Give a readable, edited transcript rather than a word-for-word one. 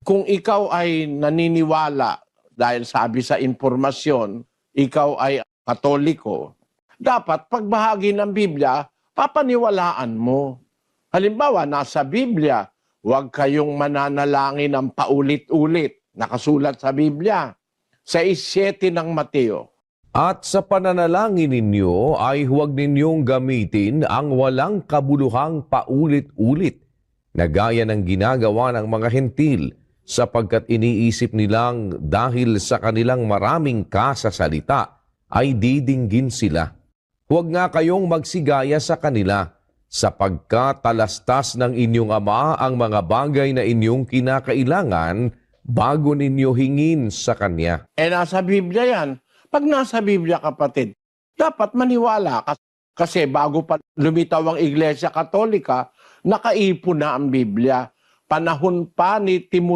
Kung ikaw ay naniniwala dahil sabi sa impormasyon, ikaw ay Katoliko, dapat pagbahagi ng Biblia, papaniwalaan mo. Halimbawa, nasa Biblia, huwag kayong mananalangin ng paulit-ulit. Nakasulat sa Biblia. 6:7 ng Mateo. At sa pananalangin ninyo ay huwag ninyong gamitin ang walang kabuluhang paulit-ulit na gaya ng ginagawa ng mga hentil sapagkat iniisip nilang dahil sa kanilang maraming kasasalita ay didinggin sila. Huwag nga kayong magsigaya sa kanila sapagkat talastas ng inyong Ama ang mga bagay na inyong kinakailangan bago ninyo hingin sa Kanya. Nasa Biblia yan. Pag nasa Biblia, kapatid, dapat maniwala ka. Kasi bago pa lumitaw ang Iglesia Katolika, nakaipon na ang Biblia. Panahon pa ni Timoteo